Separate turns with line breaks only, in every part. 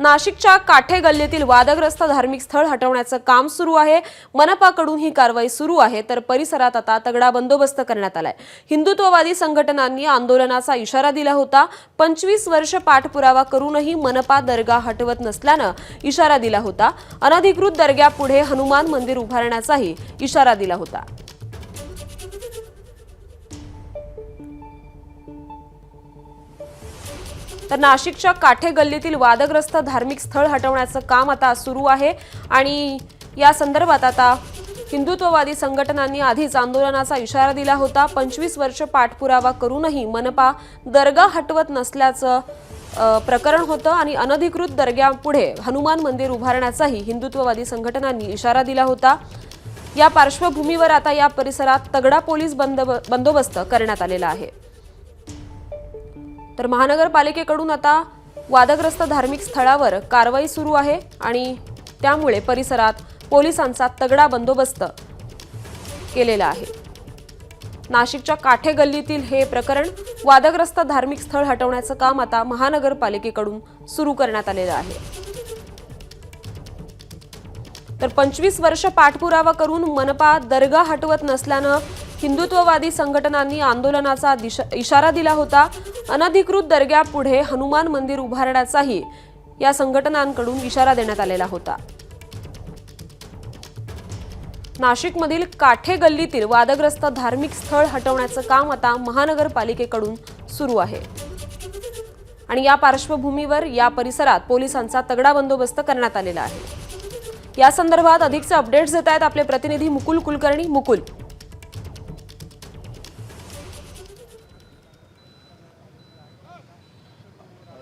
नाशिकच्या काठे गल्लीतील वादग्रस्त धार्मिक स्थळ हटवण्याचं काम सुरू आहे। मनपाकडून ही कारवाई सुरू आहे, तर परिसरात आता तगडा बंदोबस्त करण्यात आलाय। हिंदुत्ववादी संघटनांनी आंदोलनाचा इशारा दिला होता। 25 वर्ष पाठपुरावा करूनही मनपा दर्गा हटवत नसल्यानं इशारा दिला होता। अनधिकृत दर्ग्यापुढे हनुमान मंदिर उभारण्याचाही इशारा दिला होता। तर नाशिकच्या काठे गल्लीतील वादग्रस्त धार्मिक स्थळ हटवण्याचं काम आता सुरू आहे आणि या संदर्भात आता हिंदुत्ववादी संघटनांनी आधीच आंदोलनाचा इशारा दिला होता। 25 वर्ष पाठपुरावा करूनही मनपा दर्गा हटवत नसल्याचं प्रकरण होतं आणि अनधिकृत दर्ग्यापुढे हनुमान मंदिर उभारण्याचाही हिंदुत्ववादी संघटनांनी इशारा दिला होता। या पार्श्वभूमीवर आता या परिसरात तगडा पोलीस बंदोबस्त करण्यात आलेला आहे। तर महानगरपालिकेकडून आता वादग्रस्त धार्मिक स्थळावर कारवाई सुरू आहे आणि त्यामुळे परिसरात पोलिसांचा तगडा बंदोबस्त केलेला आहे। नाशिकच्या काठे गल्लीतील हे प्रकरण वादग्रस्त धार्मिक स्थळ हटवण्याचं काम आता महानगरपालिकेकडून सुरू करण्यात आलेलं आहे। तर 25 वर्ष पाठपुरावा करून मनपा दर्गा हटवत नसल्यानं हिंदुत्ववादी संघटनांनी आंदोलनाचा इशारा दिला होता। अनधिकृत दर्ग्यापुढे हनुमान मंदिर उभारण्याचाही या संघटनांकडून इशारा देण्यात आलेला होता। नाशिकमधील काठे गल्लीतील वादग्रस्त धार्मिक स्थळ हटवण्याचं काम आता महानगरपालिकेकडून सुरू आहे आणि या पार्श्वभूमीवर या परिसरात पोलिसांचा तगडा बंदोबस्त करण्यात आलेला आहे। या संदर्भात अधिकचे अपडेट्स देत आहेत आपले प्रतिनिधी मुकुल कुलकर्णी। मुकुल,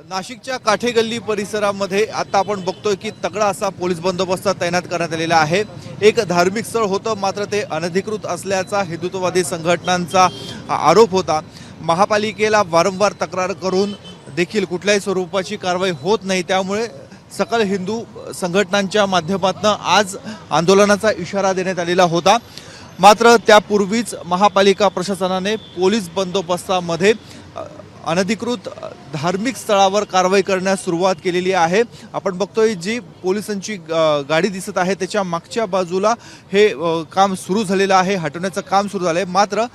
नाशिकच्या काठे गल्ली परिसरामध्ये आता आपण बघतोय की तगडा असा पोलीस बंदोबस्त तैनात करण्यात आलेला आहे। एक धार्मिक स्थळ होतं, मात्र ते अनधिकृत असल्याचा हिंदुत्ववादी संघटनांचा आरोप होता। महापालिकेला वारंवार तक्रार करून देखील कुठल्याही स्वरूपाची कारवाई होत नाही, त्यामुळे सकल हिंदू संघटनांच्या माध्यमातून आज आंदोलनाचा इशारा देण्यात आलेला होता। मात्र त्यापूर्वीच महापालिका प्रशासनाने पोलीस बंदोबस्तामध्ये अनधिकृत धार्मिक स्थळावर कारवाई करण्यास सुरुवात केलेली आहे। आपण बघतोय जी पोलिसांची गाडी दिसत आहे त्याच्या मागच्या बाजूला हे काम सुरू झालेलं आहे, हटवण्याचं काम सुरू झालंय। मात्र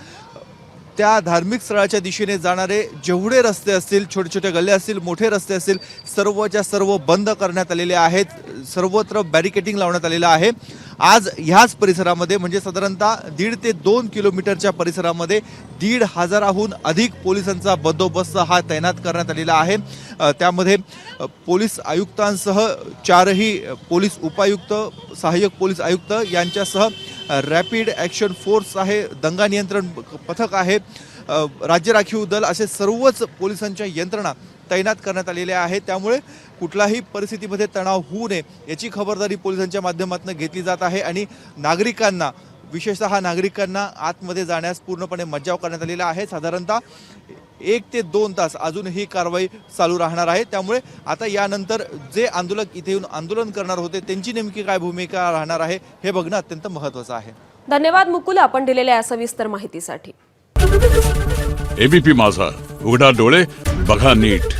त्या धार्मिक स्थळाच्या दिशेने जाणारे जेवढे रस्ते असतील, छोटे छोटे गल्ले असतील, मोठे रस्ते असतील, सर्वच्या सर्व बंद करण्यात आलेले आहेत। सर्वत्र बॅरिकेडिंग लावण्यात आलेलं आहे। आज ह्याच परिसरामध्ये म्हणजे साधारणतः 1.5 ते 2 किलोमीटरच्या परिसरामध्ये 1,500हून अधिक पोलिसांचा बंदोबस्त हा तैनात करण्यात आलेला आहे। त्यामध्ये पोलीस आयुक्तांसह 4ही पोलीस उपायुक्त, सहाय्यक पोलीस आयुक्त यांच्यासह रॅपिड ॲक्शन फोर्स आहे, दंगा नियंत्रण पथक आहे, राज्य राखीव दल असे सर्वच पोलिसांच्या यंत्रणा तैनात करण्यात आलेल्या आहेत। त्यामुळे कुठल्याही परिस्थितीमध्ये तणाव होऊ नये याची खबरदारी पोलिसांच्या माध्यमातून घेतली जात आहे आणि नागरिकांना, विशेषतः नागरिकांना आतमध्ये जाण्यास पूर्णपणे मज्जाव करण्यात आलेला आहे। साधारणतः 1 ते 2 तास अजून ही कारवाई चालू राहणार आहे। त्यामुळे आता यानंतर जे आंदोलक इथे येऊन आंदोलन करणार होते त्यांची नेमकी काय भूमिका राहणार आहे हे बघणं अत्यंत महत्त्वाचं आहे।
धन्यवाद मुकुल, आपण दिलेल्या सविस्तर माहितीसाठी।
एबीपी माझा, उघडा डोळे बघा नीट।